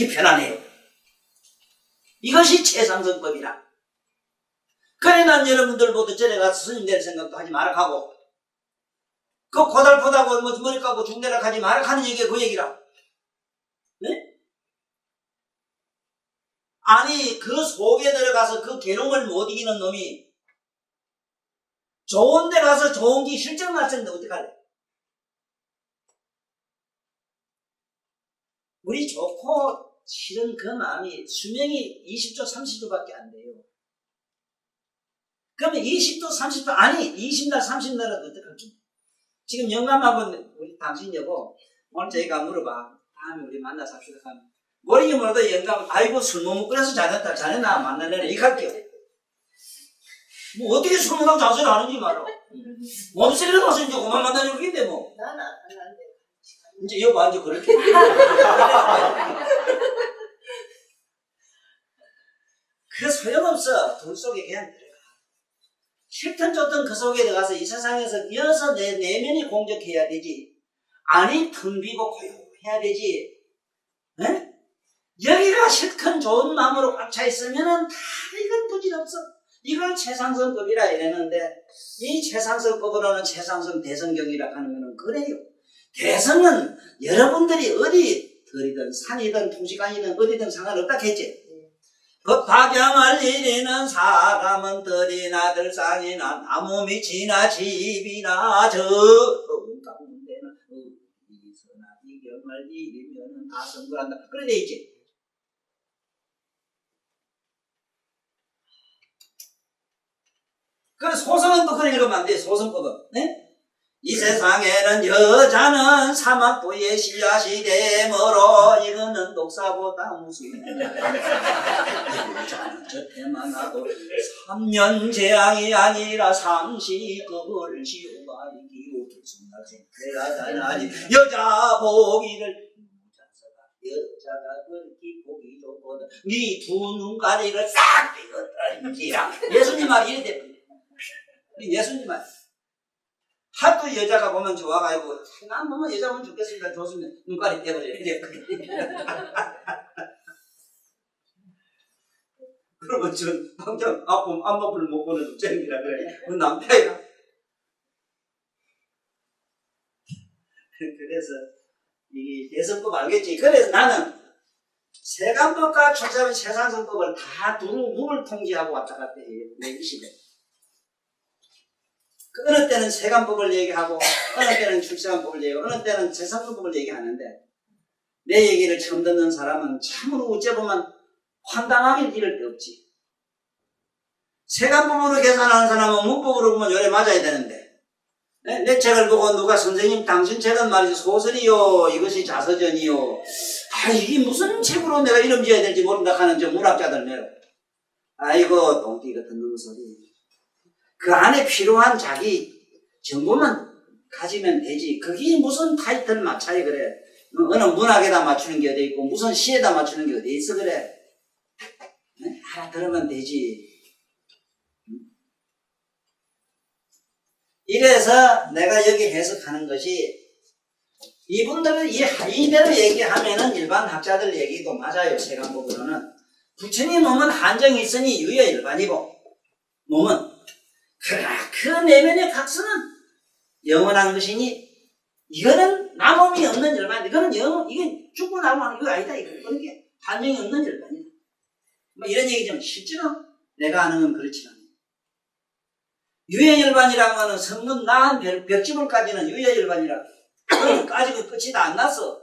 이게 편안해요. 이것이 최상승법이라. 그래 난 여러분들 모두 절에 가서 스님 될 생각도 하지 마라 하고, 그 고달프다고 뭐 머리 깎고 중대라 하지 마라 하는 얘기가 그 얘기라. 네? 아니 그 속에 들어가서 그 괴로움을 못 이기는 놈이 좋은 데 가서 좋은 게 실적 났는데 어떡할래? 우리 좋고 실은 그 마음이 수명이 20조 30조밖에 안 돼요. 그러면 20도 30도 아니 20날 30날은 어떡할지? 지금 영감하고 우리 당신 여보 오늘 저희가 물어봐. 다음에 우리 만나서 합시다. 모르긴 몰라도 영감 아이고 술 못 먹고 그래서 잘했다 자네나 만날래나 이렇게 할게요. 뭐 어떻게 술 먹고 자수를 하는지 말아. 몸살이라 가서 이제 그만 만나려고 했는데 뭐. 나는 안 돼. 이제 여보 이제 그렇게. 그 소용없어. 둘 속에 그냥 들어가. 싫든 좋든 그 속에 들어가서 이 세상에서 여서 내 내면이 공적해야 되지. 아니 텅 비고 고요해야 되지. 에? 여기가 실컷 좋은 마음으로 꽉 차 있으면은 다 이건 부질없어. 이걸 최상승법이라 이랬는데 이 최상승법으로는 최상승 대성경이라 하는 거는 그래요. 대성은 여러분들이 어디 들이든 산이든 통시간이든 어디든 상관없다 했지. 법화경을 이리는 사람은 들이나 들산이나 나무 밑이나 집이나 저 가운데는 어디서나 이 경을 이리면은 다 성불한다. 그래 돼 있지. 그래 소성은 또 그래 읽으면 안 돼. 소성법은. 네? 이 세상에는 여자는 사막도의 씨앗이 되므로 이거는 독사보다 무슨 여자는 저태만 하도 3년 재앙이 아니라 상시급을 지우가리기로 결승날생태하다니 여자 보기를 여자가 그렇게 보기 좋거든 네 두 눈가리를 싹 빼었다니라. 예수님 말이 이래 됩니다. 예수님 말 하도 여자가 보면 좋아가지고 난 보면 여자 보면 좋겠습니다. 좋습니다. 눈깔이 떼버려야 돼. 그러면 전 당장 앞을 못 보는 잼이라 그래. 그 남편이야. 그래서 이게 대성법 알겠지? 그래서 나는 세간법과 출세의 최상승법을 다 두루 몸을 통제하고 왔다 갔다 해요. 내 의식에. 어느 때는 세간법을 얘기하고 어느 때는 출세간법을 얘기하고 어느 때는 최상승법을 얘기하는데 내 얘기를 처음 듣는 사람은 참으로 어째보면 황당하긴 이럴 데 없지. 세간법으로 계산하는 사람은 문법으로 보면 요래 맞아야 되는데 내 책을 보고 누가 선생님 당신 책은 말이지 소설이요 이것이 자서전이요 이게 무슨 책으로 내가 이름 지어야 될지 모른다 하는 저 문학자들 내로 아이고 똥띠 같은 놈 소리. 그 안에 필요한 자기 정보만 가지면 되지. 그게 무슨 타이틀 맞춰야 그래. 어느 문학에다 맞추는 게 어디 있고 무슨 시에다 맞추는 게 어디 있어 그래. 알아들으면 되지. 이래서 내가 여기 해석하는 것이 이분들은 이대로 얘기하면은 일반 학자들 얘기도 맞아요. 세간법으로는. 부처님 몸은 한정이 있으니 유여일반이고 몸은 그 내면의 각성은 영원한 것이니 이거는 나 몸이 없는 열반이다. 이거는 이건 죽고 나고 하는 거 아니다. 그게 한정이 없는 열반이다. 뭐 이런 얘기지만 실제로 내가 아는 건 그렇지 않아요. 유해열반이라고 하는 성문 나은 벽지물까지는 유해열반이라 까지고 끝이 다 안 났어.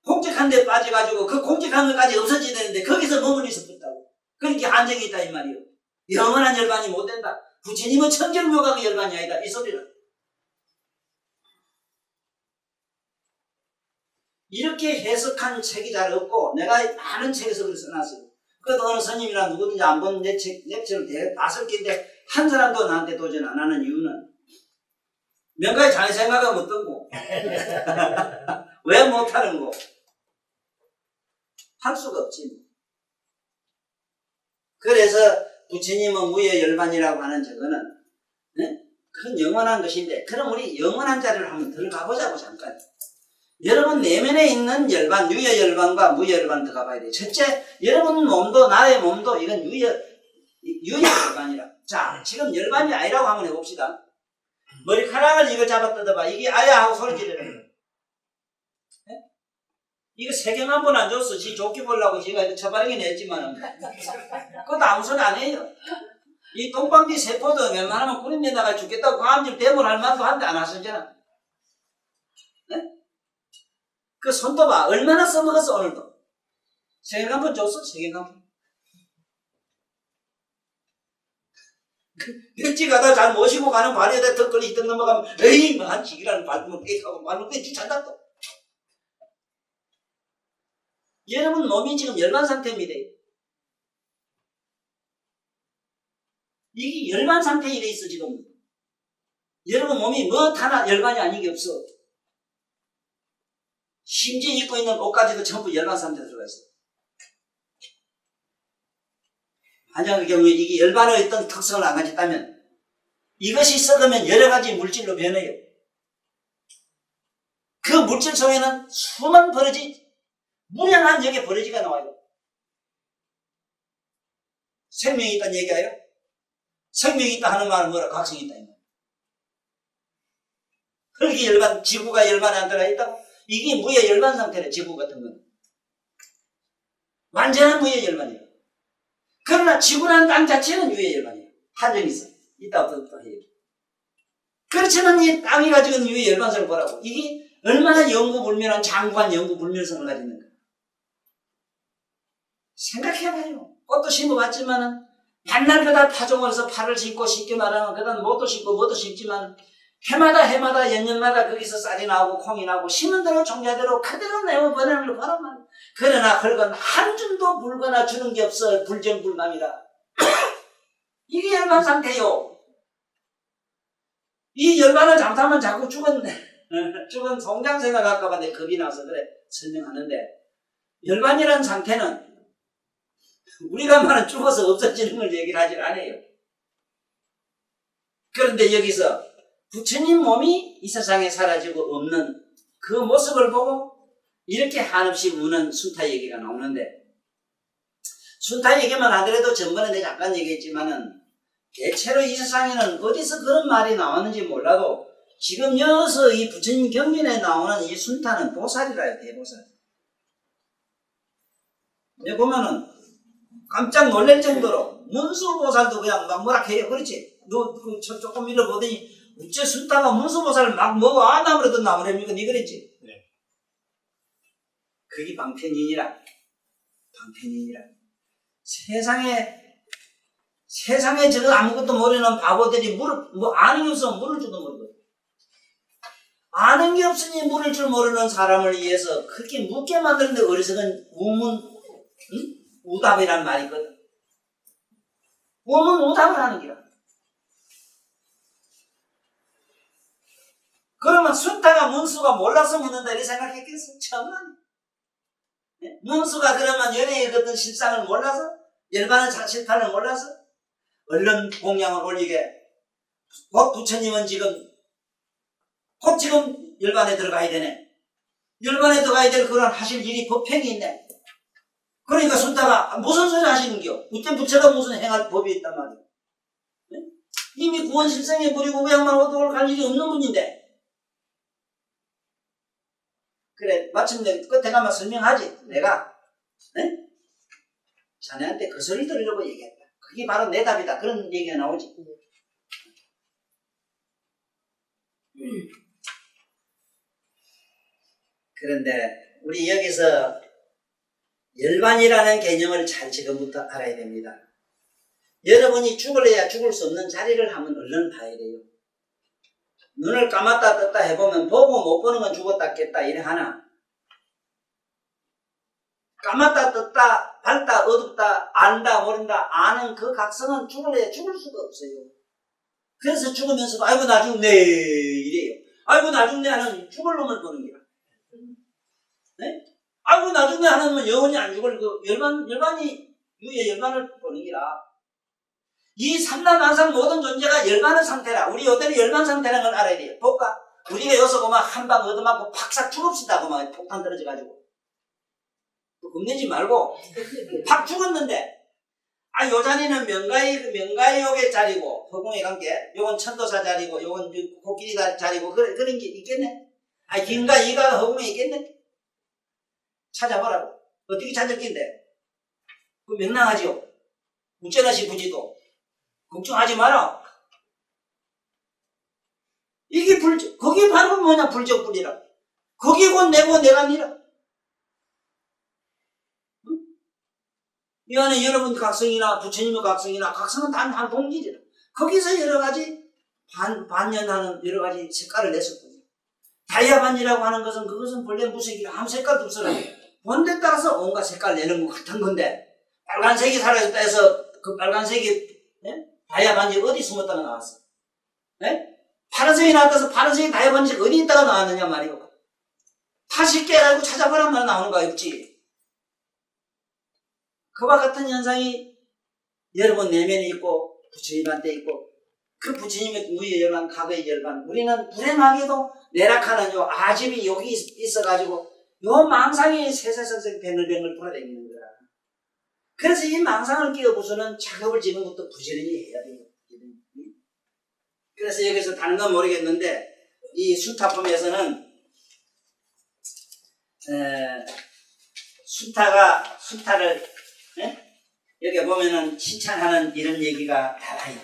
공직한 데 빠져가지고 그 공직한 것까지 없어지야 되는데 거기서 머물러 있었다고. 그러니까 한정이 있다 이 말이요. 영원한 열반이 못 된다. 부처님은 천정묘각의 열반이 아니다. 이 소리라. 이렇게 해석한 책이 잘 없고 내가 많은 책에서 그걸 써놨어요. 그래도 어느 스님이나 누구든지 안 본 내 책을 다 썼긴데 한 사람도 나한테 도전 안 하는 이유는 명가에 자네 생각은 어떤 거? 왜 못하는 거? 할 수가 없지. 그래서 부처님은 무여열반이라고 하는 저거는 큰 영원한 것인데 그럼 우리 영원한 자리를 한번 들어가 보자고 잠깐. 여러분 내면에 있는 열반, 유혈열반과 무혈열반 들어가 봐야 돼요. 첫째, 여러분 몸도 나의 몸도 이건 유혈열반이라. 자, 지금 열반이 아니라고 한번 해봅시다. 머리카락을 이거 잡아 뜯어봐. 이게 아야 하고 소리 지르는 거. 이거 세경 한 번 안 줬어. 지 좋게 보려고 지가 처바르게 냈지만은. 그것도 아무 소리 안 해요. 이 똥방귀 세포도 웬만하면 꾸림에다가 죽겠다고 과암질 대물할 만도 한데 안 하셨잖아. 네? 그 손도 봐. 얼마나 써먹었어, 오늘도. 세경 한 번 줬어, 세경 한 번. 일찍 가다 잘 모시고 가는 발에다 턱걸리 턱 넘어가면, 에이, 뭐, 한 지기라는 발목을 깨고, 발목 깨지 잔다 또. 여러분 몸이 지금 열반 상태입니다. 이게 열반 상태에 이래 있어, 지금. 여러분 몸이 뭐 하나 열반이 아닌 게 없어. 심지어 입고 있는 옷까지도 전부 열반 상태에 들어가 있어. 만약 그 경우에 이게 열반의 어떤 특성을 안 가졌다면 이것이 썩으면 여러 가지 물질로 변해요. 그 물질 속에는 수많은 버러지, 무량한 역의 버러지가 나와요. 생명이 있다는 얘기예요. 생명이 있다 하는 말은 뭐라? 각성이 있다. 흙이 열반, 지구가 열반에 안 들어가 있다고? 이게 무의 열반 상태래, 지구 같은 건. 완전한 무의 열반이에요. 그러나 지구라는 땅 자체는 유의 열반이에요. 한정이 있어. 이따 또 해요. 그렇지만 이 땅이 가지고 있는 유의 열반성을 보라고. 이게 얼마나 영구불멸한 장구한 영구불멸성을 가지고 있는가. 생각해봐요. 꽃도 심어봤지만은 만날 그다 타종을 해서 팔을 심고 쉽게 말하면 그다음 못도 심고 뭐도 심지만 해마다 연년마다 거기서 쌀이 나오고 콩이 나오고 심은 대로 종자대로 그대로 내어 보내는 걸 보란 말이야. 그러나 흙은 한 줌도 물거나 주는 게 없어. 불정불감이라. 이게 열반 상태요. 이 열반을 잘못하면 자꾸 죽은 송장 생각할까봐 내 겁이 나서 그래 설명하는데, 열반이라는 상태는 우리가 말은 죽어서 없어지는 걸 얘기를 하질 않아요. 그런데 여기서 부처님 몸이 이 세상에 사라지고 없는 그 모습을 보고 이렇게 한없이 우는 순타 얘기가 나오는데, 순타 얘기만 하더라도 전번에 내가 잠깐 얘기했지만은 대체로 이 세상에는 어디서 그런 말이 나왔는지 몰라도 지금 여기서 이 부처님 경전에 나오는 이 순타는 보살이라요. 대보살. 여기 보면은 깜짝 놀랄 정도로 문수보살도 그냥 막 뭐라 해요. 그렇지? 너 조금 밀어보더니 어째 순타가 문수보살을 막 먹어 아나무래도 나무랍니까? 니 그랬지? 네. 그게 방편이니라. 세상에 저거 아무것도 모르는 바보들이 아는 게 없으면 물을 줄도 모르거든. 아는 게 없으니 물을 줄 모르는 사람을 위해서 그렇게 묻게 만드는데 어리석은 우답이란 말이 있거든. 우답을 하는 기라. 그러면 순타가 문수가 몰라서 묻는다 이렇게 생각했겠어? 천만에. 네? 문수가 그러면 연예의 어떤 실상을 몰라서, 열반의 실판을 몰라서 얼른 공양을 올리게, 곧 부처님은 곧 지금 열반에 들어가야 되네. 열반에 들어가야 될 그런 하실 일이 법행이 있네. 그러니까 순타가 무슨 소리 하시는겨? 그때 부처가 무슨 행할 법이 있단 말이야. 네? 이미 구원실생에 버리고 그양만 오도록 갈 일이 없는 분인데. 그래, 마침내 끝에 가면 설명하지. 내가 자네한테 그 소리 들으려고 얘기했다. 그게 바로 내 답이다. 그런 얘기가 나오지. 그런데 우리 여기서 열반이라는 개념을 잘 지금부터 알아야 됩니다. 여러분이 죽을래야 죽을 수 없는 자리를 한번 얼른 봐야 돼요. 눈을 감았다 떴다 해보면 보고 못 보는 건 죽었다 깼다 이래 하나, 감았다 떴다 밝다 어둡다 안다 모른다 아는 그 각성은 죽을래야 죽을 수가 없어요. 그래서 죽으면서도 아이고 나 죽네 이래요. 아이고 나 죽네 하는 죽을 놈을 보는 거야. 네? 아이고 나 죽네 하는 놈은 영원히 안 죽을 그 열반이 유의 열반을 보는 거라. 이 삼라만상 모든 존재가 열반의 상태라. 우리 요대로 열반 상태라는 걸 알아야 돼요. 볼까? 우리가 여기서 보면 한 방 얻어맞고 팍싹 죽읍시다. 그만 폭탄 떨어져가지고. 겁내지 말고 팍 죽었는데 요 자리는 명가의옥의 자리고 허공의 관계, 요건 천도사 자리고, 요건 코끼리 자리고 그런 게 있겠네? 긴가 이가 허공에 있겠네? 찾아보라고. 어떻게 찾을 낀데? 그 명랑하지요? 우째나시 부지도 걱정하지 마라. 이게 거기 바로 뭐냐? 불적불이라. 거기 곧 내고 내가 니라. 이 안에 여러분 각성이나 부처님의 각성이나 각성은 단 한 동질이라. 거기서 여러 가지 반연하는 여러 가지 색깔을 냈었거든요. 다이아반지라고 하는 것은 그것은 본래 무색이라 아무 색깔도 없어요. 본데 따라서 온갖 색깔 내는 것 같은 건데 빨간색이 사라졌다 해서 그 빨간색이 다이아반지 어디 숨었다가 나왔어? 파란색이 나왔다 해서 파란색이 다이아반지 어디 있다가 나왔느냐 말이오. 다시 깨가지고 찾아보란 말 나오는 거 없지. 그와 같은 현상이 여러분 내면에 있고 부처님한테 있고 그 부처님의 무의 열반, 과거의 열반 우리는 불행하게도 내락하는 요 아집이 여기 있어가지고 요 망상이 세세성성 뱅글뱅글 돌아다니는 거야. 그래서 이 망상을 끼워부수는 작업을 지금부터 부지런히 해야 돼요. 그래서 여기서 다른 건 모르겠는데 이 수타품에서는 수타를 여기 보면은 칭찬하는 이런 얘기가 달아요.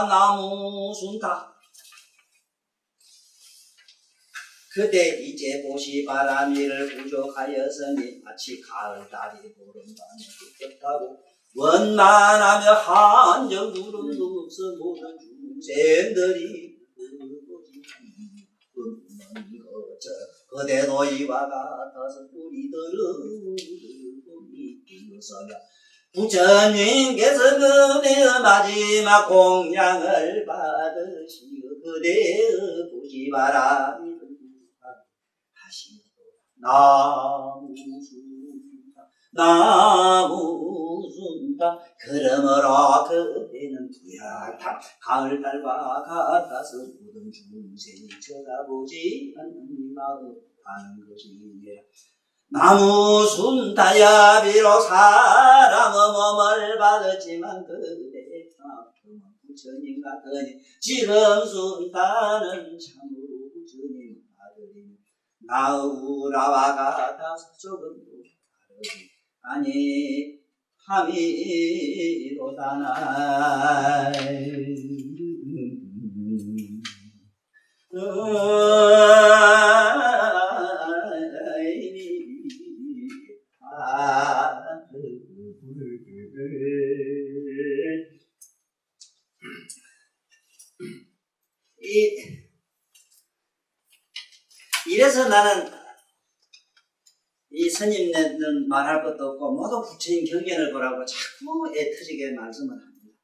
나무순타 그대 이제 보시 바람이를 부족하였으니 마치 가을달이 보름밤에 붙었다고 원만하며 한정 구름도 없어 모든 중생들이 그대도 이와 같아서 우리들은 비로소냐 부처님께서 그대의 마지막 공양을 받으시어 그대의 부지바람이 하시고 나무순타 그러므로 그대는 부야타 가을달과 같아서 모든 중생이 쳐다보지 않는 마음 하는 것이니라. 나무순타야 비록 사람의 몸을 받았지만 그대의 부처님 같으니 지금 순타는 참으로 부처님 아들이니 나우라와 같아서 조금도 다르지 아니 함이로다나. 이래서 나는 이 스님네는 말할 것도 없고 모두 부처님 경전을 보라고 자꾸 애터지게 말씀을 합니다.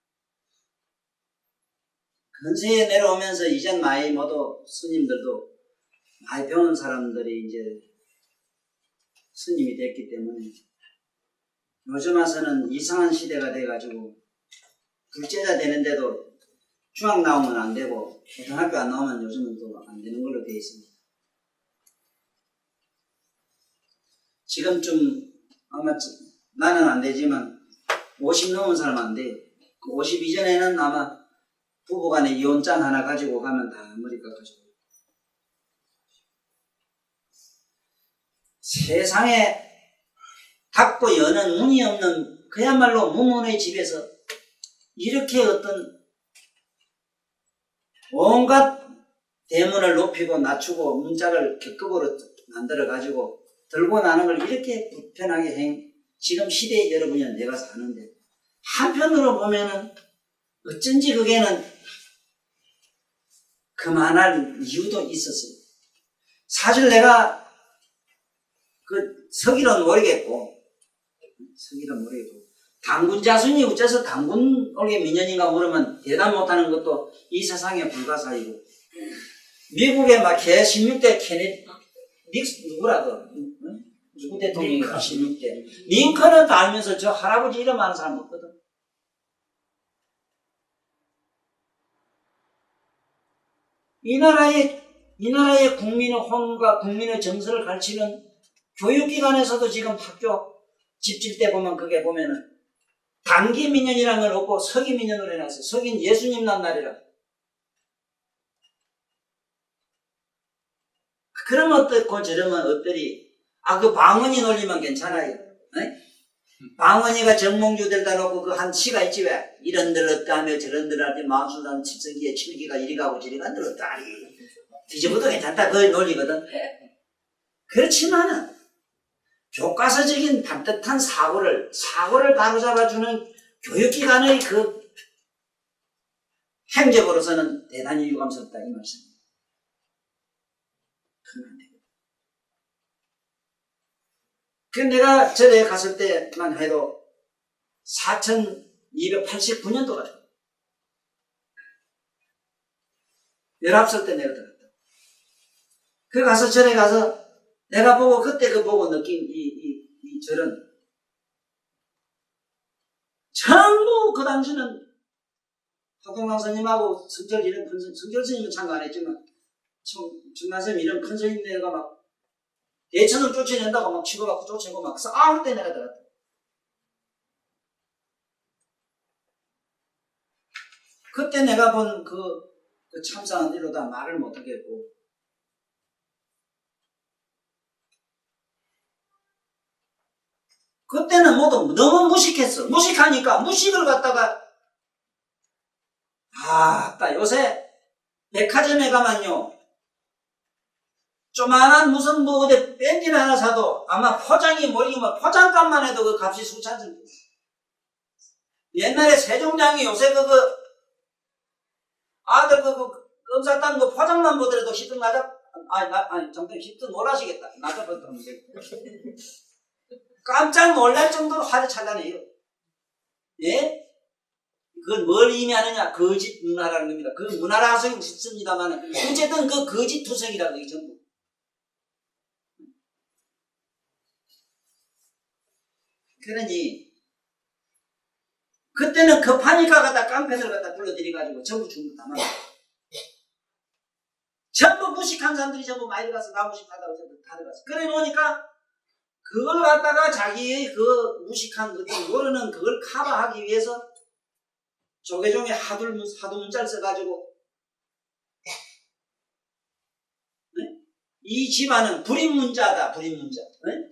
근세에 내려오면서 이전 나이 모두 스님들도 많이 배운 사람들이 이제 스님이 됐기 때문에 요즘 와서는 이상한 시대가 돼가지고 불제자 되는데도 중학 나오면 안 되고 고등학교 안 나오면 요즘은 또 안 되는 걸로 되어 있습니다. 지금쯤 아마 나는 안 되지만 50 넘은 사람은 안 돼요. 50 이전에는 아마 부부간에 이혼장 하나 가지고 가면 다 머리 깎아주고. 세상에 닫고 여는 문이 없는 그야말로 무문의 집에서 이렇게 어떤 온갖 대문을 높이고 낮추고 문짝을 격급으로 만들어가지고 들고 나는 걸 이렇게 불편하게 지금 시대에 여러분이 내가 사는데 한편으로 보면은 어쩐지 그게는 그만할 이유도 있었어요. 사실 내가 그 서기는 모르겠고 당군 자손이 어째서 당군 올게 민년인가 물으면 대답 못하는 것도 이 세상에 불가사의고 미국에 막 개 16대 케네디 누구라고 누구 대통령이 16대. 링컨은 다 알면서 저 할아버지 이름 아는 사람 없거든. 이 나라의 국민의 혼과 국민의 정서를 가르치는 교육기관에서도 지금 학교 집질 때 보면 그게 보면은 단기 민년이라는 걸 없고 서기 민년으로 해놨어요. 서기는 예수님 난 날이라. 그러면 어떻고 저러면 어떠리? 그 방언이 놀리면 괜찮아요. 네? 방언이가 정몽주 들다 놓고 그 한 시가 있지 왜? 이런 들었다 하며 저런 들었다 마술단 칩성기에 칠기가 이리 가고 저리 가 들었다 하니 뒤집어도 괜찮다. 그걸 놀리거든. 그렇지만은 교과서적인 반듯한 사고를 바로잡아주는 교육기관의 그 행적으로서는 대단히 유감스럽다 이 말씀입니다. 그 내가 저에 갔을 때만 해도 4289년도가 19살 때 내가 들었다. 그 가서 절에 가서 내가 보고 그때 그 보고 느낀 이 절은 전부 그 당시는 학동강 스님하고 성절 이런 큰 성절 스님은 참가 안 했지만 정말 스님 이런 큰 스님네가 막 대천을 쫓아낸다고 막 치고받고 쫓아내고 막 싸울 때 내가 들었다. 그때 내가 본 그 참상한 일로 다 말을 못하겠고 그때는 모두 너무 무식했어. 무식하니까 무식을 갖다가 요새 백화점에 가면요 조만한 무슨 뭐 어디 밴디나 하나 사도 아마 포장이 모르겠지만 포장값만 해도 그 값이 수천씩. 옛날에 세종장이 요새 아들 검사 딴 거 포장만 보더라도 히트 나자 정말 히트 놀라시겠다. 나자부터 깜짝 놀랄 정도로 화를 찬다네요. 예? 그건 뭘 의미하느냐? 거짓 문화라는 겁니다. 그 문화라 하성이 있습니다만 어쨌든 그 거짓 투성이라는 게 전부. 그러니 그때는 급하니까 갖다 깡패들 갖다 불러들여가지고 전부 중국 다 말아. 전부 무식한 사람들이 전부 많이 들어가서 나 무식하다고 전부 다 들어갔어. 그래 놓으니까 그걸 갖다가 자기의 그 무식한 것들 모르는 그걸 커버하기 위해서 조계종에 하도 문자를 써가지고 네? 이 집안은 불임문자다. 불임문자. 네?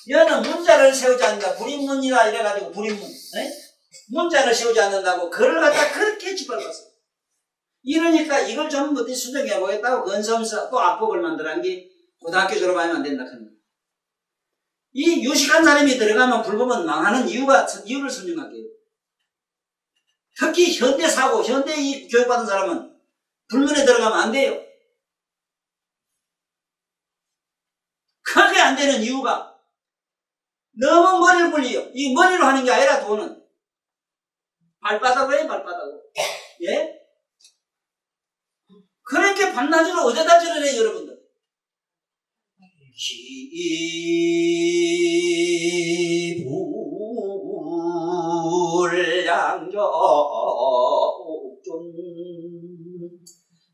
여는 문자를 세우지 않는다. 불임문이라 이래가지고 불임문. 네? 문자를 세우지 않는다고 그걸 갖다 그렇게 짓밟았어. 이러니까 이걸 좀 어디 수정해 보겠다고 건섬서 또 악법을 만들어한 게 고등학교 졸업하면 안 된다 하는 거야. 이 유식한 사람이 들어가면 불법은 망하는 이유를 설명할게요. 특히 현대 사고, 현대 이 교육받은 사람은 불문에 들어가면 안 돼요. 그게 안 되는 이유가 너무 머리를 굴려요. 이 머리로 하는 게 아니라 돈은 발바닥으로 해, 발바닥으로. 예? 그렇게 밤낮으로 어디다 저러래, 여러분들.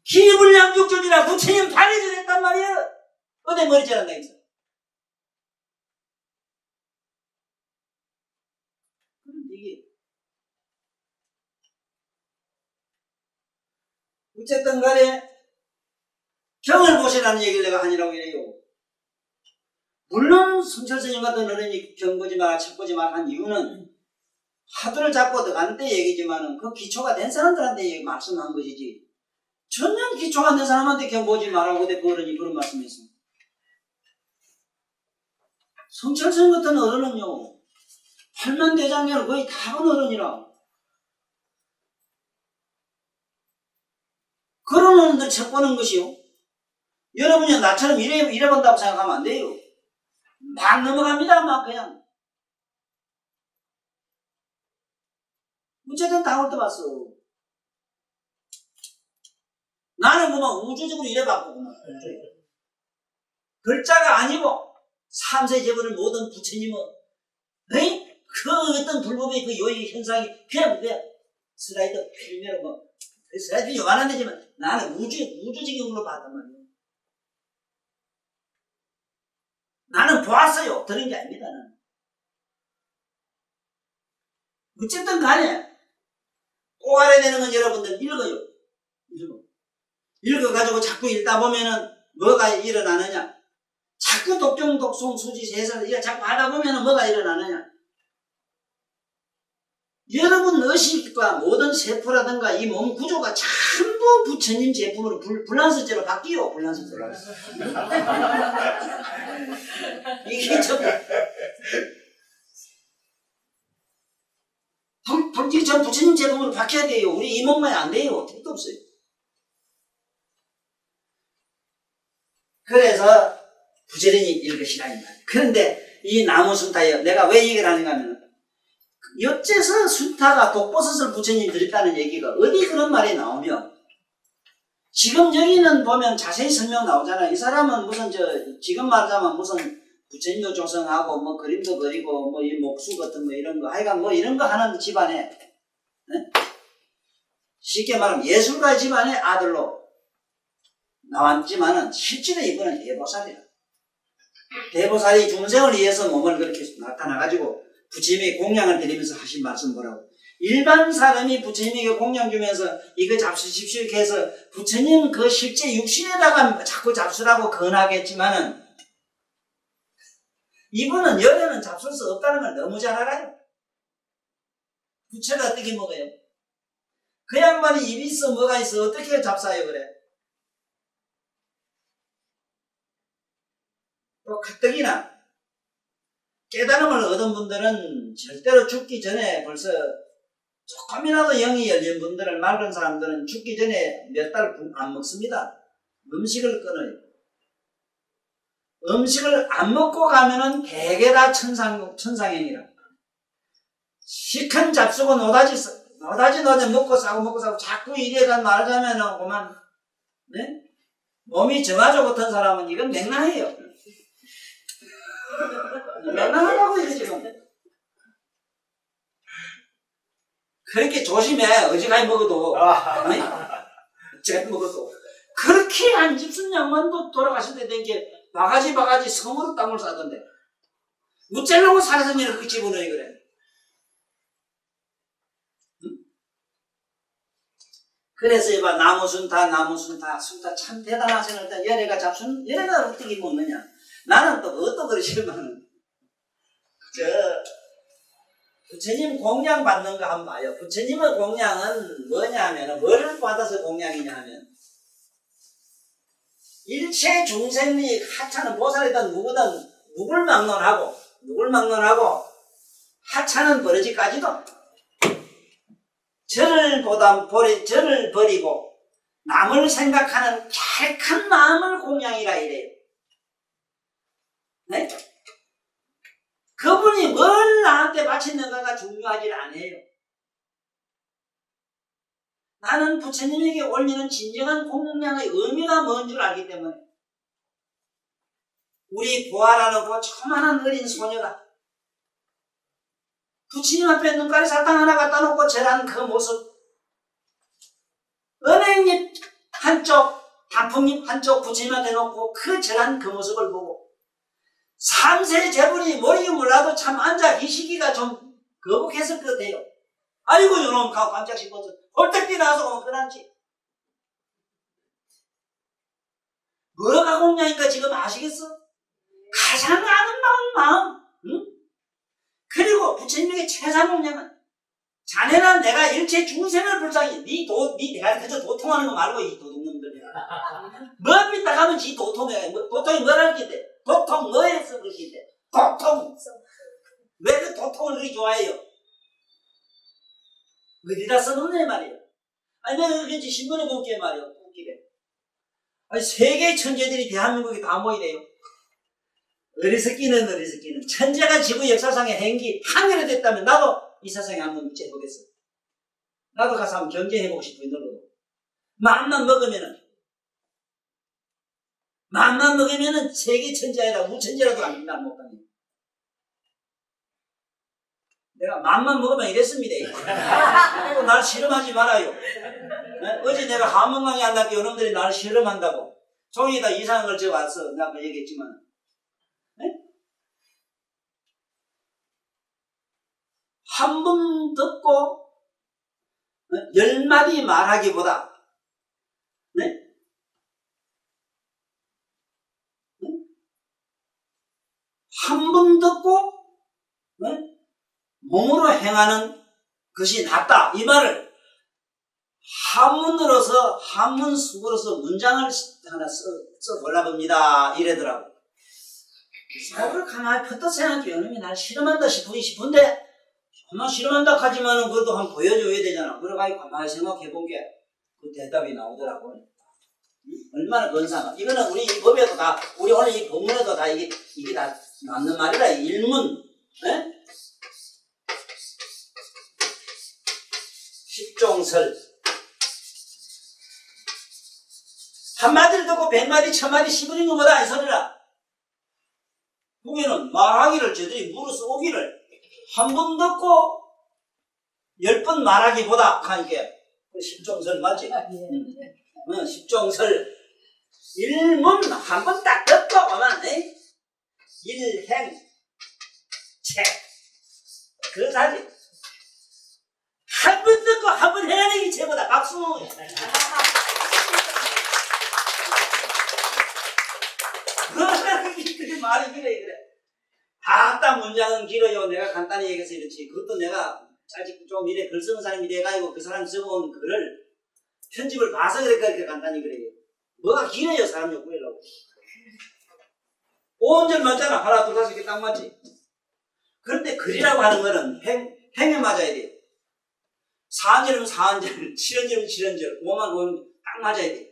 기불량육존이라 부처님 발해질 했단 말이야. 어디 머리 자란다 했어. 그런데 이게 어쨌든 간에 경을 보시라는 얘기를 내가 하니라고 해요. 물론 성철스님 같은 어른이 경 보지 마라, 책 보지 마라 한 이유는 화두를 잡고 들어가는 때 얘기지만은 그 기초가 된 사람들한테 말씀한 것이지 전혀 기초가 안 된 사람한테 경 보지 말라고 그 어른이 그런 말씀했어. 성철스님 같은 어른은요 8만 대장경을 거의 다 본 어른이라 그런 어른들 책 보는 것이요. 여러분이 나처럼 이래 본다고 생각하면 안 돼요. 막 넘어갑니다. 막 그냥. 어쨌든 다 훑어봤어. 나는 그만 우주적으로 이래 봤고 글자가 아니고 3세 제분을 모든 부처님은 에이? 그 어떤 불법의 그 요의 현상이 그냥 슬라이드 필매로 슬라이드 요만한 데지만 나는 우주적인 걸로 봤단 말이에요. 나는 보았어요. 들은 게 아닙니다. 나는. 어쨌든 간에 꼭 알아야 되는 건 여러분들 읽어요. 읽어가지고 자꾸 읽다 보면은 뭐가 일어나느냐. 자꾸 독종, 독송, 수지, 세설 이거 자꾸 하다 보면은 뭐가 일어나느냐. 여러분 의식과 모든 세포라든가 이 몸 구조가 전부 부처님 제품으로 불란서제로 바뀌어요. 불란서제로. 이게 참 불길이 전 부처님 제품으로 바뀌어야 돼요. 우리 이 몸만 안 돼요. 택도 없어요. 그래서 부지런히 읽으시라 이 말이에요. 그런데 이 나무 순타요. 내가 왜 얘기를 하는가 하면 여째서 순타가 독버섯을 부처님 드렸다는 얘기가 어디 그런 말이 나오면 지금 여기는 보면 자세히 설명 나오잖아요. 이 사람은 무슨 지금 말하자면 무슨 부처님도 조성하고 뭐 그림도 그리고 뭐 이 목수 같은 뭐 이런 거 하여간 뭐 이런 거 하는 집안에 네? 쉽게 말하면 예술가 집안의 아들로 나왔지만은 실제로 이분은 대보살이야. 대보살이 중생을 위해서 몸을 그렇게 나타나가지고 부처님에게 공양을 드리면서 하신 말씀 뭐라고? 일반 사람이 부처님에게 공양 주면서 이거 잡수십시오 이렇게 해서 부처님 그 실제 육신에다가 자꾸 잡수라고 권하겠지만은 이분은 열에는 잡술 수 없다는 걸 너무 잘 알아요. 부처가 어떻게 먹어요? 그 양반이 입이 있어 뭐가 있어 어떻게 잡사요 그래? 또 가뜩이나 깨달음을 얻은 분들은 절대로 죽기 전에 벌써 조금이라도 영이 열린 분들은 맑은 사람들은 죽기 전에 몇 달 안 먹습니다. 음식을 끊어요. 음식을 안 먹고 가면은 대개 다 천상행이라. 시큰 잡수고 노다지 먹고 싸고 자꾸 이래가 말하자면은 그만 네? 몸이 정화조 같은 사람은 이건 맹랑해요. 맹랑하다고 이거 지금. 그렇게 조심해. 어지간히 먹어도 아니? 잘 먹어도 그렇게 안 집순 양반도 돌아가실 때 된 게 바가지 성으로 땅을 싸던데 무찔러고 살아서 니는 그 집어넣어 그래. 응? 그래서 이봐 나무순타 참 대단하시는 일단 열애가 잡순 열애가 어떻게 먹느냐. 나는 또 그러시면은 부처님 공양 받는 거 한번 봐요. 부처님의 공양은 뭐냐 하면 뭐를 받아서 공양이냐 하면 일체 중생의 하찮은 보살이든 누구든 누굴 막론하고 하찮은 버러지까지도 저를 버리고 남을 생각하는 객한 마음을 공양이라 이래요. 네? 그분이 뭘 나한테 바치는가가 중요하지 않아요. 나는 부처님에게 올리는 진정한 공양의 의미가 뭔 줄 알기 때문에 우리 보아라는 그 조그만한 어린 소녀가 부처님 앞에 눈가리 사탕 하나 갖다 놓고 절한 그 모습 은행잎 한쪽 단풍잎 한쪽 부처님한테 놓고 그 절한 그 모습을 보고 3세 제불이 모르긴 몰라도 참 앉아 계시기가 좀 거북했을 것 같아요. 아이고 요놈 가고 깜짝 싶어서 벌떡 뛰어나와서 오면 그런지 뭐가 공양인가 지금 아시겠어? 가장 아름다운 마음 응? 그리고 부처님에게 최상 공양은 자네는 내가 일체 중생을 불쌍히 네 내가 그저 도통하는 거 말고 이 도둑놈들이야 뭐 삐딱하면 지 도통해 도통이 뭐라 그랬대 도통 뭐에서 그러시대 도통 왜 그 도통을 그렇게 좋아해요? 어디다 써놓네 말이에요. 아니 내가 그렇게 신문에 볼게 말이에요. 웃기게. 아니 세계 천재들이 대한민국에 다 모이래요. 어리석기는 천재가 지구 역사상의 행기 하늘에 됐다면 나도 이 세상에 한번 해보겠어. 나도 가서 한번 경쟁해보고 싶어요. 너도 마음만 먹으면은 맘만 먹으면은 세계 천지아니라 무천지라도 안 못하네. 내가 맘만 먹으면 이랬습니다. 그리고 날 실험하지 말아요. 어제 내가 한번 강의 한다고 여러분들이 나를 실험한다고 종이에다 이상한 걸 적어왔어. 내가 아까 얘기했지만 한 번 듣고 10마디 말하기보다 한 번 듣고 몸으로 행하는 것이 낫다. 이 말을 한문으로서 한문숙으로서 문장을 하나 써보려 봅니다. 이래더라고. 그걸 가만히 펴도 생각해. 이놈이 날 실험한다 싶은데 가만 실험한다 하지만은 그것도 한번 보여줘야 되잖아. 그래가지고 가만히 생각해본 게 그 대답이 나오더라고. 얼마나 건상하. 이거는 우리 이 법에도 다, 우리 오늘 이 본문에도 다 이게 다 맞는 말이라. 일문, 십종설. 한마디를 듣고 100마디, 1000마디 씹으는 것보다 이 소리라. 그게는 말하기를 저들이 물어서 오기를 한 번 듣고 10번 말하기보다 하니까 십종설 맞지? 십종설. 일문 한 번 딱 듣고 오면 일행 책 그거 사지. 한 번 듣고 한 번 해야 되기 최고다. 박수. 그게 말이 그래. 다 문장은 길어요. 내가 간단히 얘기해서 이렇지. 그것도 내가 아직 좀 이래 글 쓰는 사람이 돼가지고 그 사람이 적어온 글을 편집을 봐서 그렇게 간단히 그래요. 뭐가 길어요. 사람 욕 구하려고. 5音절 맞잖아. 하나, 둘, 다섯 개 딱 맞지? 그런데 글이라고 하는 거는 행에 맞아야 돼요. 4音절이면 4音절, 7音절이면 7音절, 5만 5면 딱 맞아야 돼요.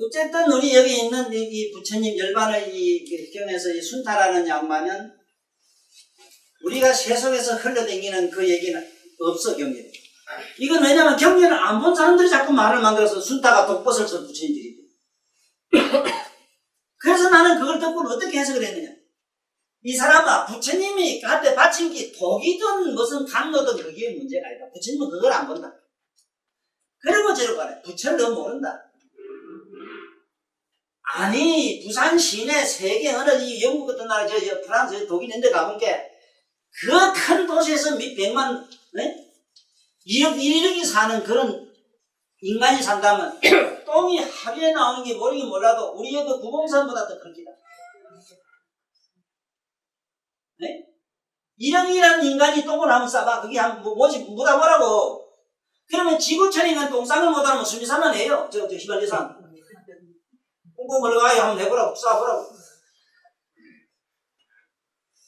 어쨌든 우리 여기 있는 이 부처님 열반의 이 경에서 이 순타라는 양반은 우리가 세속에서 흘러다니는 그 얘기는 없어. 경계에. 이건 왜냐면 경계를 안 본 사람들이 자꾸 말을 만들어서 순타가 독버섯을 써 부처님들이. 그래서 나는 그걸 듣고 어떻게 해석을 했느냐. 이 사람아, 부처님이 한테 바친 게 독이든 무슨 강로든 그게 문제가 아니다. 부처님은 그걸 안 본다. 그리고 저러고 말해. 부처를 너 모른다. 아니, 부산 시내 세계 어느 이 영국 같은 나라, 프랑스, 독일인데 가본 게 그 큰 도시에서 몇 백만, 1억, 1억이 사는 그런 인간이 산다면 똥이 하루에 나오는 게 모르긴 몰라도 우리 여기 구봉산보다 더 큽니다. 1억이라는 인간이 똥을 한번 싸봐. 그게 뭐라고. 그러면 지구촌 인간 똥 싸는 못하면 수미산만 해요. 저 휘발유산. 꽁꽁 얼어가요. 한번 해보라고. 쏴보라고.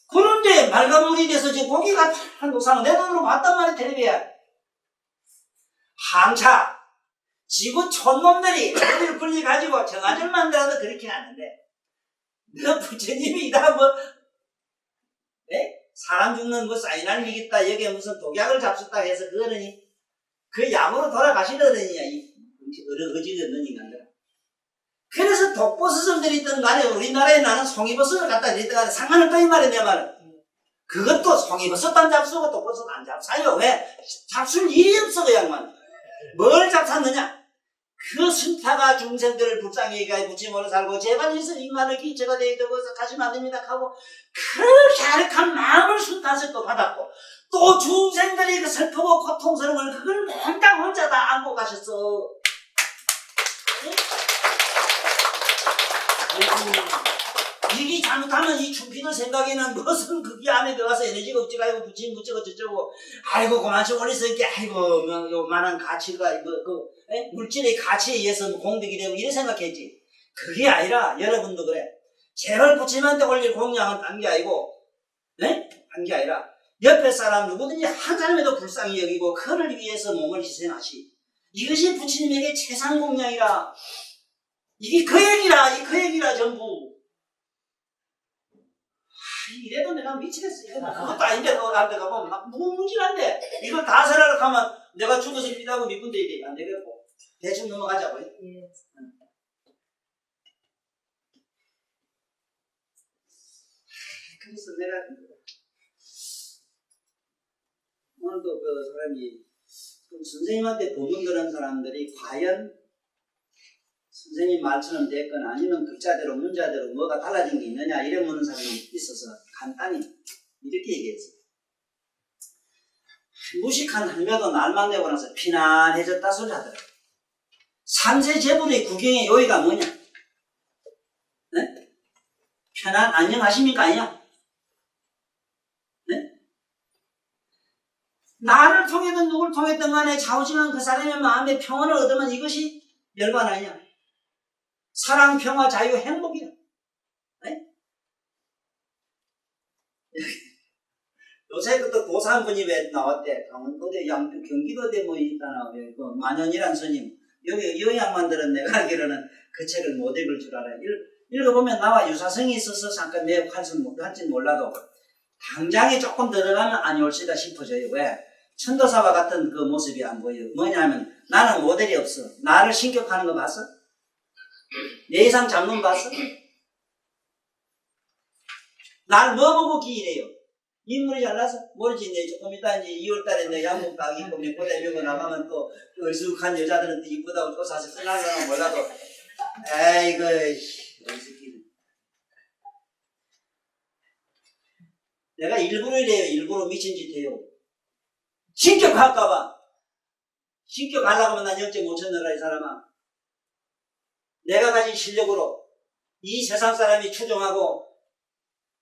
그런데 말간물이 돼서 지금 고기가 한 노상은 내 돈으로 봤단 말이야. 텔레비야. 한차 지구 촌놈들이 어디를 굴려가지고 정아줄 만들어도 그렇긴 않은데 너 부처님이다 사람 죽는 뭐 사이날 미겠다 여기에 무슨 독약을 잡숫다 해서 그거는 그 약으로 돌아가시려더니 어지가 없는 인간들. 그래서 독버섯을 들이던 간에 우리나라에 나는 송이버섯을 갖다 들이던 간에 상관을 또 이 말이야. 내 말은 그것도 송이버섯 안 잡수고 독버섯 안 잡사요. 왜? 잡술 일이 없어 그 양반. 뭘 잡샀느냐? 그 순타가 중생들을 불쌍히 여기가 부처님으로 살고 제발 이서 인간을 기체가 되어도 가시면 안 됩니다 하고 그 갸륵한 마음을 순타에서 또 받았고 또 중생들이 그 슬프고 고통스러움을 그걸 맨날 혼자 다 안고 가셨어. 이게 잘못하면 이 춘피들 생각에는 무슨 그게 안에 들어가서 에너지가 없지가 아이고 부친 부쩌고 저쩌고 아이고 그만큼 올려서 이렇게 아이고 요만한 가치가 물질의 가치에 의해서 공덕이 되고 이래 생각했지. 그게 아니라 여러분도 그래. 제발 부처님한테 올릴 공양은 딴 게 아니고 딴 게 아니라 옆에 사람 누구든지 한 사람에도 불쌍히 여기고 그를 위해서 몸을 희생하시. 이것이 부처님에게 최상 공양이라. 이게 그 얘기라 전부. 이래도 내가 미치겠어. 이거 그것도 아닌데 너 나한테 가보면 막 무궁무진한데 이걸 다 설하려고 하면 내가 죽어서 피다고 미분도 이래 안 되겠고 대충 넘어가자고요. 예. 그래서 내가 오늘도 그 사람이 선생님한테 법문 들은 사람들이 과연 선생님 말처럼 됐거나 아니면 글자대로 문자대로 뭐가 달라진 게 있느냐 이래 묻는 사람이 있어서 간단히 이렇게 얘기했어요. 무식한 할매도 날만 되고 나서 피난해졌다 소리 하더라고요. 3세 제불의 구경의 요의가 뭐냐? 네? 편안 안녕하십니까 아니야? 네? 나를 통해든 누굴 통했든 간에 좌우지간 그 사람의 마음의 평온을 얻으면 이것이 열반 아니냐? 사랑, 평화, 자유, 행복이야. 네? 요새 그또 도사 한 분이 왜 나왔대? 강원도대 양주 경기도대 뭐 있잖아. 그 만연이란 스님. 여기 양반들은 내가 알기로는 그 책을 못 읽을 줄 알아요. 읽어보면 나와 유사성이 있어서 잠깐 내 할지 몰라도 당장에 조금 들어가면 안 올시다 싶어져요. 왜? 천도사와 같은 그 모습이 안 보여요. 뭐냐면 나는 모델이 없어. 나를 신격하는 거 봤어? 내 이상 잡는 봤어? 날 뭐 보고 기이래요? 인물이 잘나서 모르지. 내 조금 이따 이제 2월달에 내 양복 딱 입고 고대 배고 나가면 또 얼쑥한 여자들은 또 이쁘다고 쫓아서 끝나려면 몰라도 에이그 이 새끼는 내가 일부러 이래요. 일부러 미친 짓 해요. 신격할까봐. 신격하려고 하면 난 0.5천 넣어라 이 사람아. 내가 가진 실력으로 이 세상 사람이 추종하고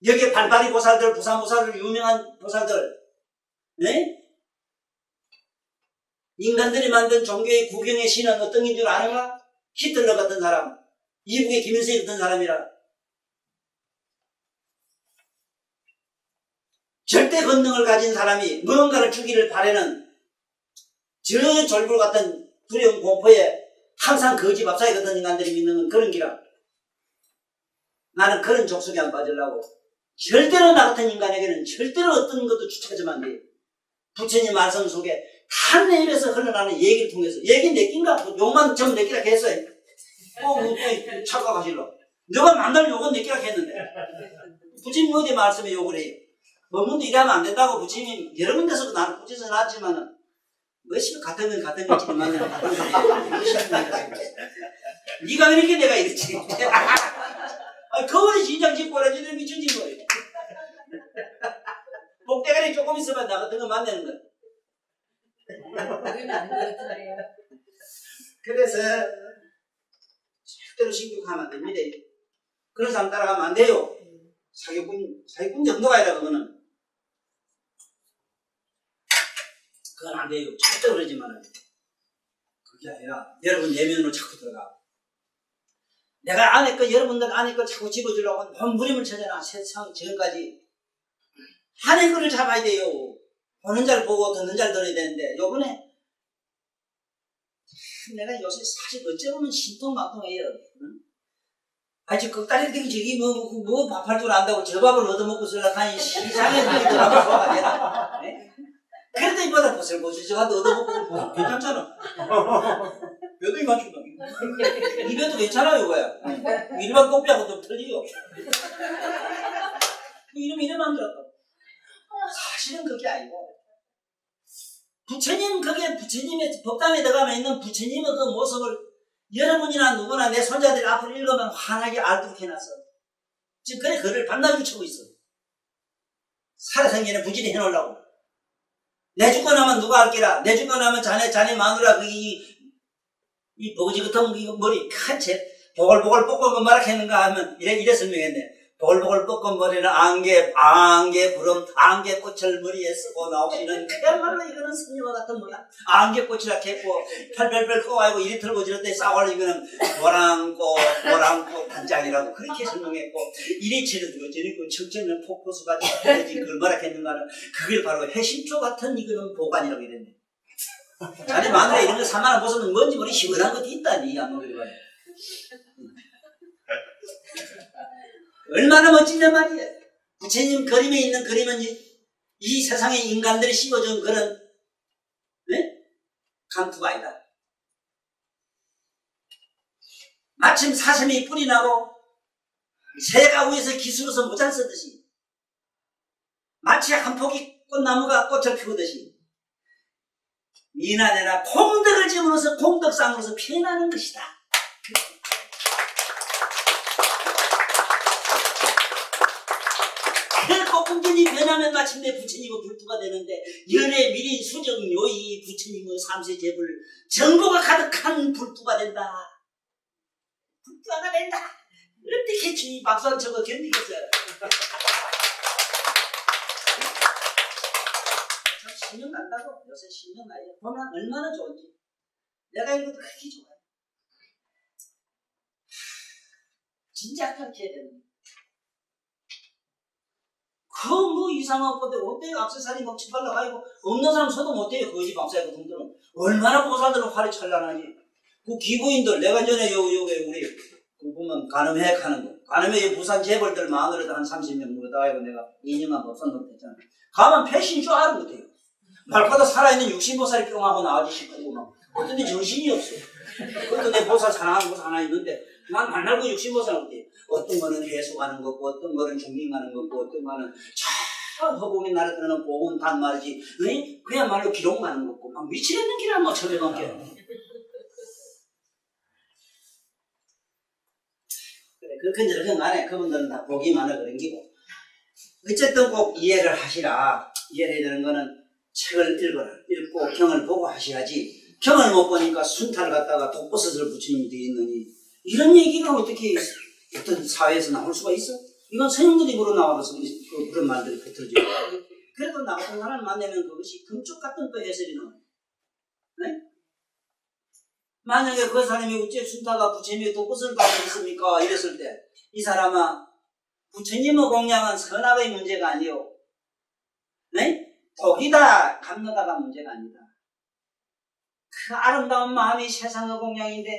여기에 발발이 보살들, 부산 보살들, 유명한 보살들, 네? 인간들이 만든 종교의 구경의 신은 어떤 인 줄 아는가? 히틀러 같은 사람, 이북의 김일성 같은 사람이라. 절대 권능을 가진 사람이 무언가를 주기를 바라는 저 졸불 같은 두려운 공포에 항상 거지 밥사이 같은 인간들이 믿는 그런 기라. 나는 그런 족속에 안 빠지려고. 절대로 나 같은 인간에게는 절대로 어떤 것도 추천하면 안 돼. 부처님 말씀 속에 다 내 입에서 흘러나는 얘기를 통해서 얘기 내낀가? 욕만 좀 내끼라 했어요. 착각하실러. 너가 만날 욕은 내끼라 했는데 부처님 어디 말씀에 욕을 해요. 법문도 이러면 안 된다고 부처님 여러 군데서도 나는 꾸짖어 놨지만은 뭐시 같은 건 같은 거지만 같은 소리야. 네가 왜 이렇게 내가 이랬지? 거울이 진작 짓고 오라지는 미쳐진 거예요. 목대가리 조금 있으면 나 같은 거 만나는 거야. 그래서 절대로 신격하면 안 됩니다. 그런 사람 따라가면 안 돼요. 사기꾼 정도가 아니라 그거는. 그건 안 돼요. 절대 그러지 말아요. 그게 아니라 여러분 내면으로 자꾸 들어가. 내가 안에 거 여러분들 안에 걸 자꾸 집어주려고 몸부림을 쳐잖아. 세상 지금까지 안에 거를 잡아야 돼요. 보는 자를 보고 듣는 자를 들어야 되는데 요번에 내가 요새 사실 어째 보면 신통방통해요. 응? 아직 꺽다리 되기 저기 뭐 밥할 줄 안다고 저 밥을 얻어먹고 살라카니 시장에 들어가면 좋아하겠다. 그래도 이보다 보슬보슬 저가도 얻어먹고 괜찮잖아. 뼈도 이만큼 이 뼈도 괜찮아요. 이거야. 일반 꽃뼈하고 좀 틀리요. 이름 만들었다. 사실은 그게 아니고 부처님 그게 부처님의 법당에 들어가면 있는 부처님의 그 모습을 여러분이나 누구나 내 손자들이 앞으로 읽으면 환하게 알도록 해놨어. 지금 그래 그를 반나절 치고 있어. 살아생전에 부지리 해놓으려고. 내 죽고 나면 누가 알기라. 내 죽고 나면 자네 마누라 이 버거지 같은 머리 칸채 보글보글 볶고 뭐라 했는가 하면 이래 설명했네. 보글보글 볶은 머리는 안개 구름 안개꽃을 머리에 쓰고 나오시는 그야말로 이거는 스님과 같은 모양. 안개꽃이라 했고 펄펄펄 꼬아이고 이리 털고 저렇게 싸워를 이거는 모랑꽃 단장이라고 그렇게 설명했고 이리 치르고 저리고 척정은 폭포수가 저러지 그걸 뭐라 했는가는 그게 바로 해심초 같은 이거는 보관이라고 이랬네. 자네 마누라 이런 거 사만한 모습은 뭔지 모르게 시원한 것도 있다니 안 모르게 봐요. 얼마나 멋지냐 말이야. 부처님 그림에 있는 그림은 이 세상에 인간들이 씌워준 그런 감투가 아니다. 마침 사슴이 뿔이 나고 새가 위에서 기술어서 모잘 쓰듯이 마치 한 포기 꽃나무가 꽃을 피우듯이 미나내나 공덕을 집으로서 공덕상으로서 피어나는 것이다. 그 꽃궁전이 변하면 마침내 부처님의 불두가 되는데 연애 미린 수정 요이 부처님의 삼세 제불 정보가 가득한 불두가 된다. 불두가 된다. 어떻게 주님 박수 안 쳐고 견디겠어요? 참 신명 난다고. 요새 신명 나요. 보면 얼마나 좋은지. 내가 이것도 그렇게 좋아요. 진짜 그렇게 해야 됩니다. 그 뭐 이상한 건데 어때요? 악세사리 막 치팔라 가지고 없는 사람 서도 못해요. 거지 박사의 분들은 얼마나 보살들은 활이 찬란하지. 그 기부인들 내가 전에 요게 우리 그 보면 간음회 가는 거. 간음회 부산 재벌들 마누라도 한 30명 모여다 하고 내가 2년만 법산동 했잖아. 가면 패신 줄 알고 못해요. 말보다 살아있는 60보살이 뿅하고 나와지 싶고 막 어떤 데 정신이 없어. 그것도 내 보살 사랑하는 보살 하나 있는데 난 만날 거 60보살 못해. 어떤 거는 회수가는 거고 어떤 거는 중딩가는 거고 어떤 거는 저 허공에 날아드는 보온 단말이지 그야말로 기록 많은 거고 막 미치겠는 길 한 번 쳐내놓게. 그래 그렇게 저렇게 안해. 그분들은 다 복이 많아 그런 기고 어쨌든 꼭 이해를 하시라. 이해해야 되는 거는 책을 읽고 경을 보고 하셔야지. 경을 못 보니까 순탄을 갖다가 독버섯을 부처님이 되어 있느니 이런 얘기가 어떻게 어떤 사회에서 나올 수가 있어? 이건 스님들 입으로 나와서 그런 말들이 흩어지고 그래도 나 같은 사람을 만나면 그것이 금쪽 같은 또 해설이 나와요. 네? 만약에 그 사람이 어째 순타가 부처님의 독버섯을 받고 있습니까? 이랬을 때 이 사람아 부처님의 공양은 선악의 문제가 아니요 네? 독이다 감노다가 문제가 아니다. 그 아름다운 마음이 세상의 공양인데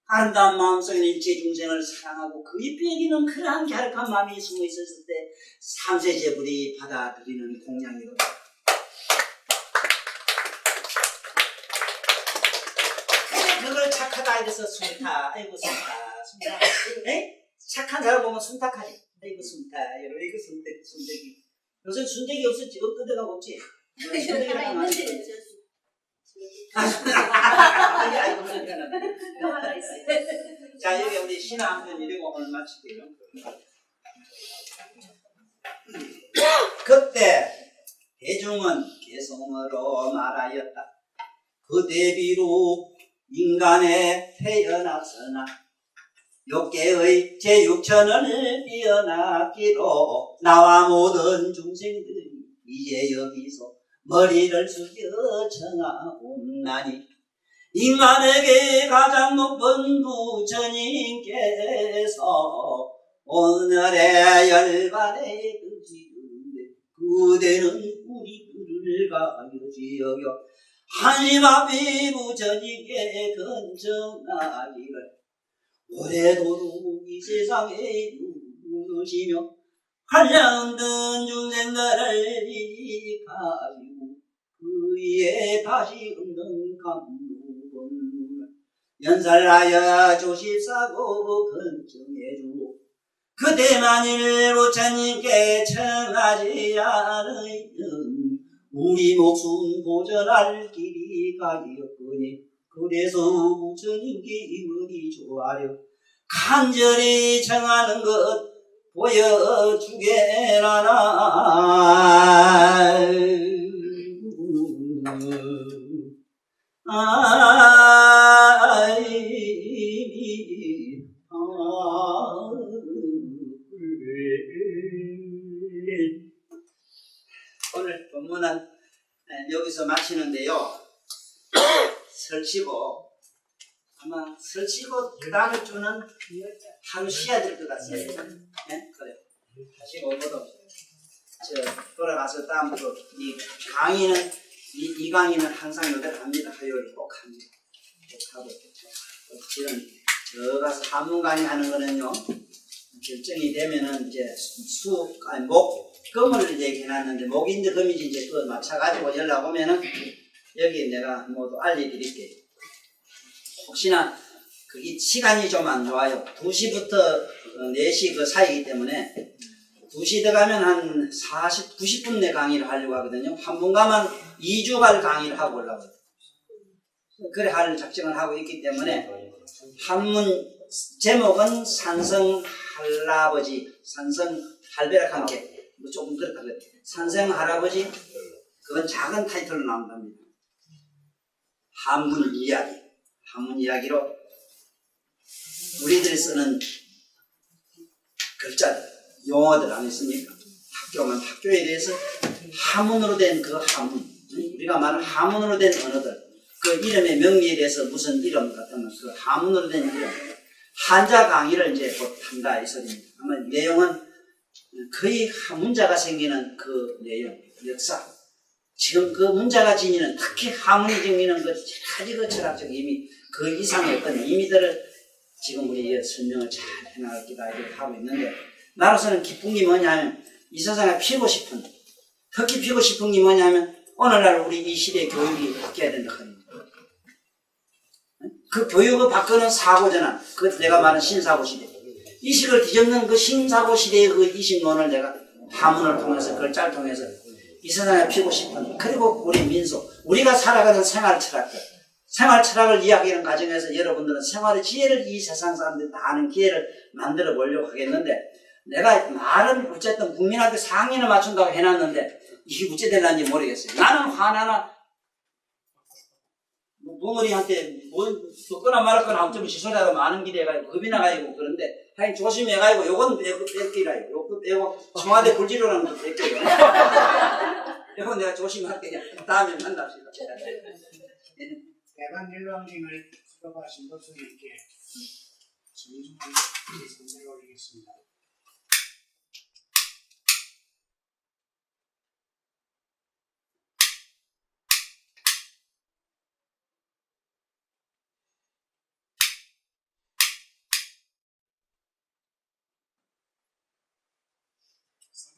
아름다운 마음속에는 일체 중생을 사랑하고 그 입에기는 그러한 갸륵한 마음이 숨어 있었을 때 삼세제불이 받아들이는 공양이로다. 그걸 착하다 이래서 순타, 아이고 순타. 에? 착한 사람 보면 순탁하지. 아이고 순타, 이거 순대기. 요새 순대기 없었지? 어디가 없지? 하나 있는데 자 여기 우리 신화 한 편 읽고 오늘 마칠게요. 그때 대중은 개성으로 말하였다. 그 대비로 인간에 태어났으나 욕계의 제6천을 뛰어났기로 나와 모든 중생들이 이제 여기서 머리를 숙여 청하옵나니 인간에게 가장 높은 부처님께서 오늘의 열반에 드시는데 그대는 우리들을 가요지 여겨 한심합이 부처님께 근정하기를 오래도록 이 세상에 누시며 한량든 중생들을 이익하시고 그이에 다시 없는 감동을 연설하여 조십사고 근정해주고 그대 만일 부처님께 청하지 않으면 우리 목숨 보전할 길이 가겠거니 그래서 부처님께 이문이 조하려 간절히 청하는 것 보여주게라나. 오늘 본문은 여기서 마치는데요. 설치고 아마 설치고 그 다음 주는 하루 쉬어야 될 것 같습니다. 네? 그래요. 다시 오고도 돌아가서 다음부터 이 강의는 이 강의는 항상 여대로 합니다. 화요일 꼭 합니다. 꼭 하고 이런 저 가서 한문 강의 하는 거는요 결정이 되면은 이제 목금을 이제 해놨는데 목인지 금인지 이제 그거 맞춰가지고 연락 오면은 여기 내가 모두 알려드릴게요. 혹시나 그게 시간이 좀 안 좋아요. 2시부터 4시 그 사이이기 때문에 2시 들어가면 한 90분 내 강의를 하려고 하거든요. 한 분 가면 2주간 강의를 하고 올라오고 그래 할 작정을 하고 있기 때문에 한문 제목은 산성 할아버지, 산성 할배락 함께 뭐 조금 그렇거든요. 산성 할아버지 그건 작은 타이틀로 나온답니다. 한문 이야기, 한문 이야기로 우리들이 쓰는 글자들, 용어들 아니겠습니까? 학교에 대해서 한문으로 된 그 한문, 우리가 말하는 한문으로 된 언어들, 그 이름의 명리에 대해서 무슨 이름 같은 그 한문으로 된 이름, 한자 강의를 이제 곧 한다 이 소리입니다. 아마 내용은 거의 한 문자가 생기는 그 내용, 역사. 지금 그 문자가 지니는 특히 한문이 지니는 그 가지 그 철학적 의미, 그 이상의 어떤 의미들을 지금 우리 설명을 잘 해나갈 기다 하고 있는데 나로서는 기쁜 게 뭐냐면 이 세상에 피고 싶은 특히 피고 싶은 게 뭐냐면 오늘날 우리 이 시대의 교육이 바뀌어야 된다 합니다. 그 교육을 바꾸는 사고전환, 그 내가 말하는 신사고 시대. 이식을 뒤집는 그 신사고 시대의 그 이식론을 내가 한문을 통해서 글자를 통해서 이 세상에 피고 싶은 그리고 우리 민속, 우리가 살아가는 생활 철학들, 생활 철학을 이야기하는 과정에서 여러분들은 생활의 지혜를 이 세상 사람들이 다 아는 기회를 만들어 보려고 하겠는데 내가 말은 어쨌든 국민학교 4학년을 맞춘다고 해놨는데 이게 어째 될란지 모르겠어요. 나는 화나나 붕어리한테 뭐 듣거나 말았거나 어쩌면 시소리하고 많은 기대가 겁이 나가지고 그런데 하여튼 조심해가지고 요건 뺏기라요. 요거 빼고 청와대 불지로라는 것도 뺏겨요. 요건 내가 조심할게요. 다음에 만납시다. 대관일왕님을 수업하신 교수님께 정중한 선생을 올리겠습니다.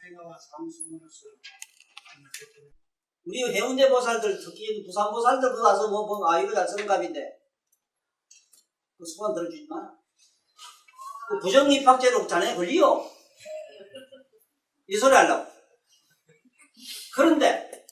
사회가와 사무소으로서 우리 해운대 보살들 특히 부산 보살들 그 가서 이거 잘 쓰는 값인데 그 수건 들어주지 마라. 그 부정입학제로 자네 걸리요. 이 소리 하려고. 그런데